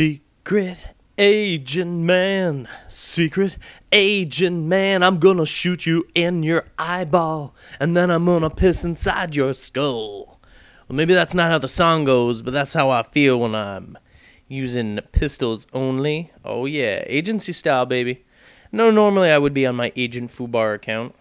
Secret agent man, secret agent man, I'm gonna shoot you in your eyeball, and then I'm gonna piss inside your skull. Well, maybe that's not how the song goes, but that's how I feel when I'm using pistols only. Oh yeah, agency style, baby. No, normally I would be on my Agent Fubar account.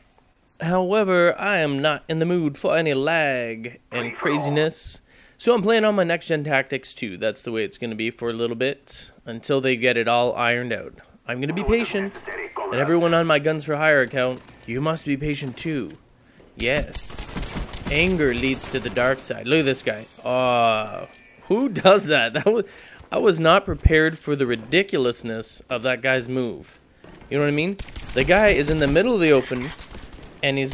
However, I am not in the mood for any lag and craziness. So I'm playing on my NextGenTactics 2. That's the way it's going to be for a little bit, until they get it all ironed out. I'm going to be patient, and everyone on my Guns for Hire account, you must be patient too. Yes. Anger leads to the dark side. Look at this guy. Who does that? I was not prepared for the ridiculousness of that guy's move. You know what I mean? The guy is in the middle of the open, and he's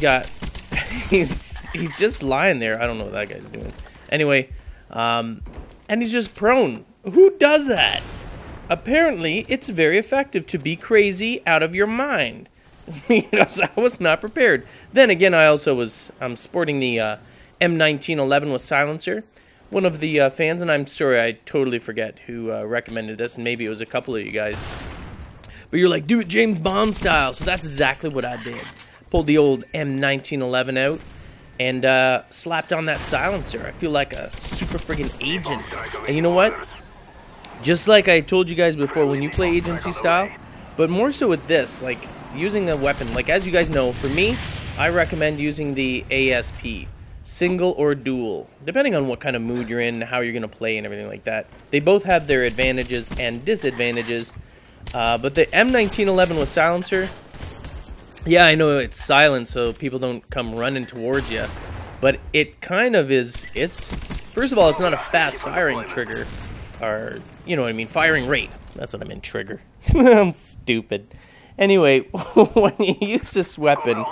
just lying there. I don't know what that guy's doing. Anyway, and he's just prone. Who does that? Apparently, it's very effective to be crazy out of your mind. Because I was not prepared. Then again, I'm sporting the M1911 with silencer. One of the fans, and I'm sorry, I totally forget who recommended this, and maybe it was a couple of you guys. But you're like, do it James Bond style. So that's exactly what I did. Pulled the old M1911 out and slapped on that silencer. I feel like a super friggin' agent. And you know what? Just like I told you guys before, when you play agency style, but more so with this, like using a weapon, like as you guys know, for me, I recommend using the ASP, single or dual, depending on what kind of mood you're in, how you're going to play and everything like that. They both have their advantages and disadvantages, but the M1911 with silencer, yeah, I know it's silent, so people don't come running towards you. But it kind of is, first of all, it's not a fast firing trigger. Or, you know what I mean, firing rate. That's what I meant, trigger. I'm stupid. Anyway, when you use this weapon,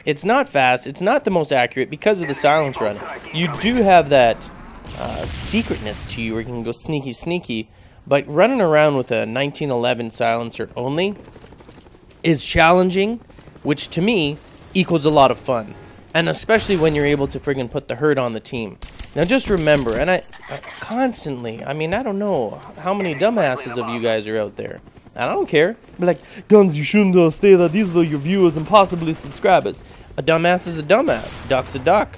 it's not fast. It's not the most accurate because of the silence run. You do have that secretness to you where you can go sneaky, sneaky. But running around with a 1911 silencer only is challenging, which to me equals a lot of fun, and especially when you're able to friggin' put the hurt on the team. Now just remember, and I constantly, I mean, I don't know how many dumbasses of you guys are out there. I don't care. Be like, Guns, you shouldn't say that these are your viewers and possibly subscribers. A dumbass is a dumbass. Duck's a duck.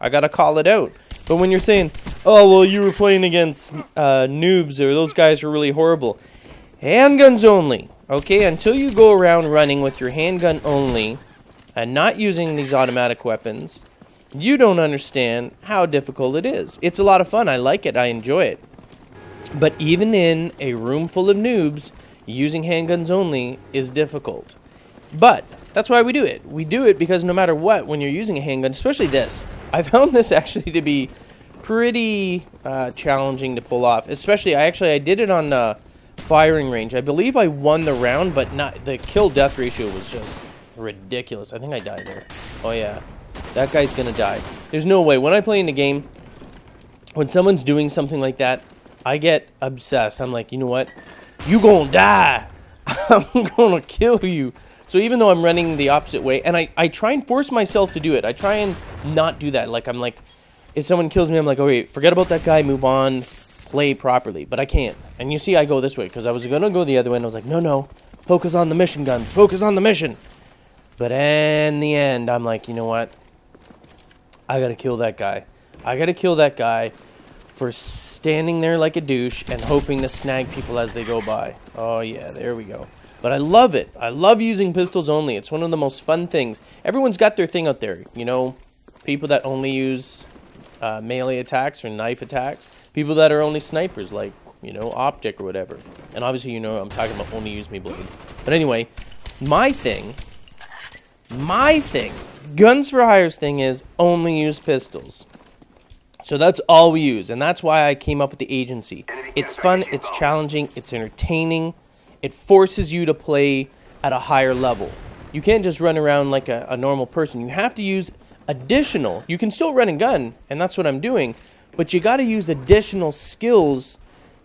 I gotta call it out. But when you're saying, oh, well, you were playing against noobs, or those guys were really horrible. Handguns only. Okay, until you go around running with your handgun only and not using these automatic weapons, you don't understand how difficult it is. It's a lot of fun. I like it. I enjoy it. But even in a room full of noobs, using handguns only is difficult. But that's why we do it. We do it because no matter what, when you're using a handgun, especially this, I found this actually to be pretty challenging to pull off. Especially, I did it on the firing range. I believe I won the round, but not the kill-death ratio was just ridiculous. I think I died there. Oh yeah. That guy's gonna die. There's no way. When I play in the game, when someone's doing something like that, I get obsessed. I'm like, you know what? You gonna die. I'm gonna kill you. So even though I'm running the opposite way, and I try and force myself to do it. I try and not do that. Like, I'm like, if someone kills me, I'm like, okay, forget about that guy, move on, play properly. But I can't. And you see, I go this way, because I was gonna go the other way, and I was like, no, focus on the mission, Guns. Focus on the mission. But in the end, I'm like, you know what? I gotta kill that guy. I gotta kill that guy for standing there like a douche and hoping to snag people as they go by. Oh yeah, there we go. But I love it. I love using pistols only. It's one of the most fun things. Everyone's got their thing out there. You know, people that only use melee attacks or knife attacks. People that are only snipers, like, you know, optic or whatever. And obviously, you know, I'm talking about only use me blade. But anyway, my thing, Guns for Hire's thing is only use pistols. So that's all we use, and that's why I came up with the agency. It's fun, it's challenging, it's entertaining. It forces you to play at a higher level. You can't just run around like a normal person. You have to use additional. You can still run and gun, and that's what I'm doing, but you got to use additional skills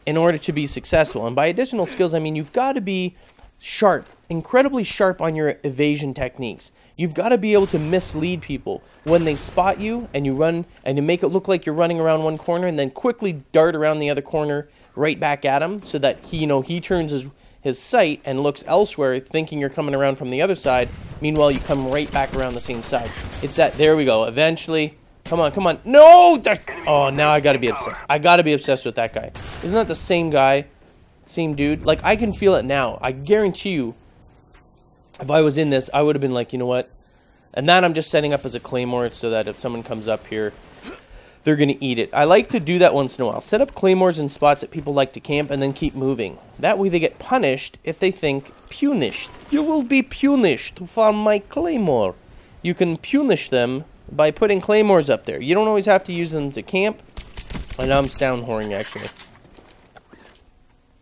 in order to be successful. And by additional skills, I mean you've got to be sharp, incredibly sharp on your evasion techniques. You've got to be able to mislead people when they spot you and you run and you make it look like you're running around one corner and then quickly dart around the other corner right back at him so that he turns his sight and looks elsewhere thinking you're coming around from the other side. Meanwhile, you come right back around the same side. It's that, there we go, eventually. Come on, come on. No! Oh, now I gotta be obsessed. I gotta be obsessed with that guy. Isn't that the same guy? Same dude? Like, I can feel it now. I guarantee you, if I was in this, I would have been like, you know what? And that I'm just setting up as a claymore so that if someone comes up here, they're going to eat it. I like to do that once in a while. Set up claymores in spots that people like to camp and then keep moving. That way they get punished if they think punished. You will be punished for my claymore. You can punish them by putting claymores up there. You don't always have to use them to camp. And I'm sound whoring actually.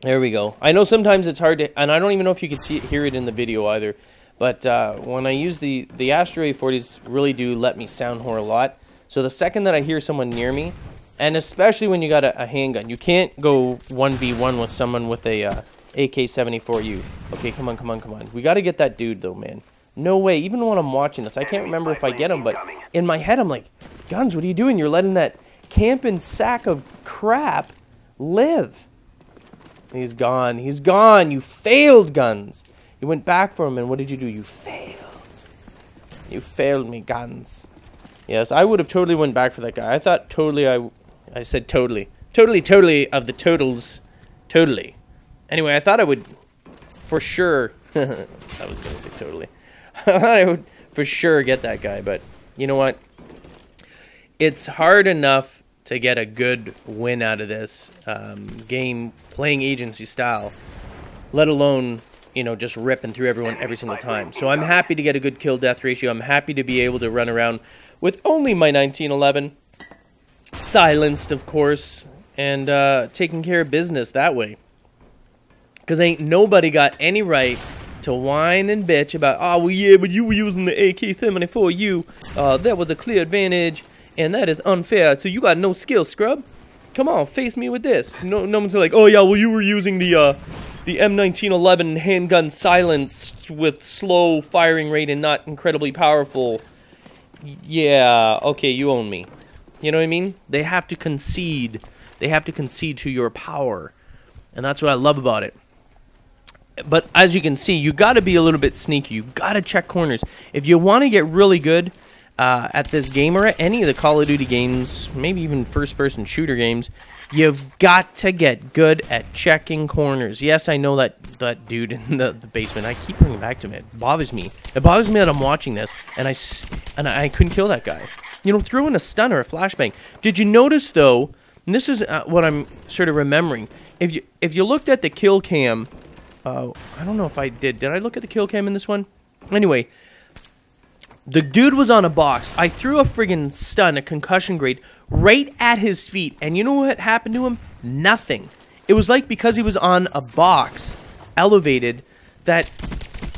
There we go. I know sometimes it's hard to, and I don't even know if you can hear it in the video either. But when I use the Astro A40s, really do let me sound whore a lot. So the second that I hear someone near me, and especially when you got a handgun, you can't go 1v1 with someone with a AK-74U. Okay, come on, come on, come on. We got to get that dude though, man. No way. Even when I'm watching this, I can't remember if I get him, but in my head I'm like, Guns, what are you doing? You're letting that camping sack of crap live. He's gone. He's gone. You failed, Guns. You went back for him, and what did you do? You failed. You failed me, Guns. Yes, I would have totally went back for that guy. I thought totally, I said totally. Totally of the totals. Totally. Anyway, I thought I would for sure. I was going to say totally. I thought I would for sure get that guy, but you know what? It's hard enough to get a good win out of this game playing agency style, let alone, you know, just ripping through everyone every single time. So I'm happy to get a good kill-death ratio. I'm happy to be able to run around with only my 1911, silenced, of course, and taking care of business that way. Because ain't nobody got any right to whine and bitch about, oh, well, yeah, but you were using the AK-74U. That was a clear advantage, and that is unfair, so you got no skill, scrub. Come on, face me with this. No one's like, oh, yeah, well, you were using the M1911 handgun silenced with slow firing rate and not incredibly powerful. Yeah, okay, you own me. You know what I mean? They have to concede. They have to concede to your power. And that's what I love about it. But as you can see, you got to be a little bit sneaky. You got to check corners. If you want to get really good at this game or at any of the Call of Duty games, maybe even first-person shooter games, you've got to get good at checking corners. Yes, I know that dude in the basement. I keep bringing back to him. It bothers me. It bothers me that I'm watching this and I couldn't kill that guy. You know, throw in a stun or a flashbang. Did you notice though? And this is what I'm sort of remembering. If you looked at the kill cam, I don't know if I did. Did I look at the kill cam in this one? Anyway, the dude was on a box. I threw a friggin' stun, a concussion grenade, right at his feet. And you know what happened to him? Nothing. It was like because he was on a box, elevated, that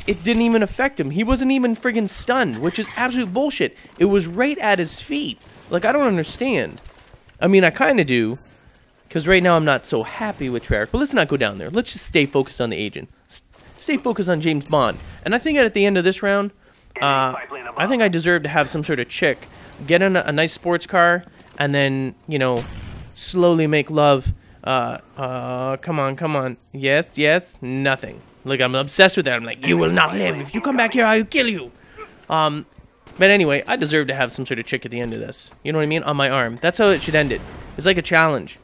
it didn't even affect him. He wasn't even friggin' stunned, which is absolute bullshit. It was right at his feet. Like, I don't understand. I mean, I kind of do. Because right now I'm not so happy with Treyarch. But let's not go down there. Let's just stay focused on the agent. Stay focused on James Bond. And I think at the end of this round, I think I deserve to have some sort of chick get in a nice sports car and then, you know, slowly make love. Come on. Yes, nothing. Look, I'm obsessed with that. I'm like, you will not live. If you come back here, I'll kill you. But anyway, I deserve to have some sort of chick at the end of this. You know what I mean? On my arm. That's how it should end it. It's like a challenge.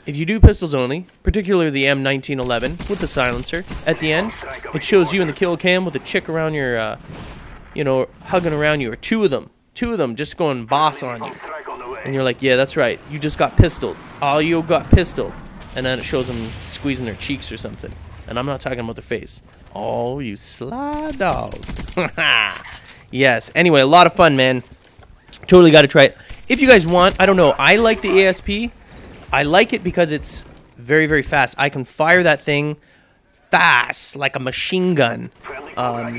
If you do pistols only, particularly the M1911 with the silencer, at the end, it shows you in the kill cam with a chick around your, you know, hugging around you, or two of them just going boss on you. And you're like, yeah, that's right, you just got pistoled. Oh, you got pistoled. And then it shows them squeezing their cheeks or something. And I'm not talking about their face. Oh, you sly dog. Yes, anyway, a lot of fun, man. Totally got to try it. If you guys want, I don't know, I like the ASP. I like it because it's very, very fast. I can fire that thing fast, like a machine gun.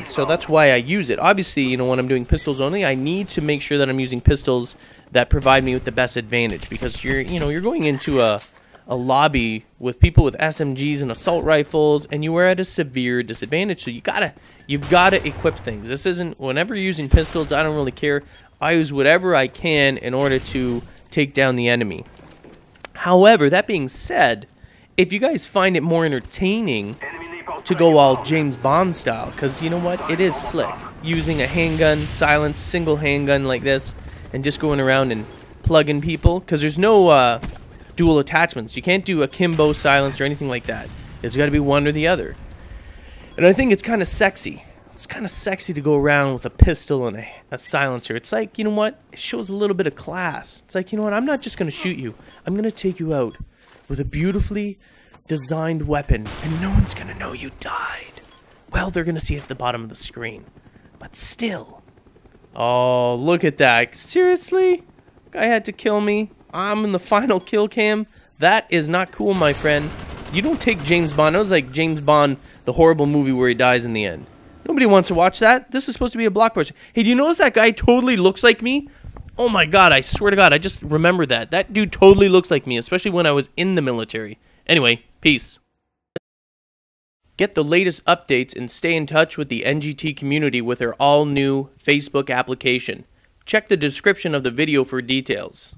So that's why I use it. Obviously, you know, when I'm doing pistols only, I need to make sure that I'm using pistols that provide me with the best advantage. Because you're going into a a lobby with people with SMGs and assault rifles, and you are at a severe disadvantage. So you've gotta equip things. This isn't, whenever you're using pistols, I don't really care. I use whatever I can in order to take down the enemy. However, that being said, if you guys find it more entertaining to go all James Bond style, because you know what, it is slick, using a handgun, silenced single handgun like this, and just going around and plugging people, because there's no dual attachments. You can't do akimbo silence or anything like that. It's got to be one or the other. And I think it's kind of sexy. It's kind of sexy to go around with a pistol and a silencer. It's like, you know what, it shows a little bit of class. It's like, you know what, I'm not just going to shoot you. I'm going to take you out with a beautifully designed weapon, and no one's going to know you died. Well, they're going to see it at the bottom of the screen. But still. Oh, look at that. Seriously? Guy had to kill me. I'm in the final kill cam. That is not cool, my friend. You don't take James Bond. It was like James Bond, the horrible movie where he dies in the end. Nobody wants to watch that. This is supposed to be a blockbuster. Hey, do you notice that guy totally looks like me? Oh my god, I swear to god, I just remembered that. That dude totally looks like me, especially when I was in the military. Anyway, peace. Get the latest updates and stay in touch with the NGT community with their all-new Facebook application. Check the description of the video for details.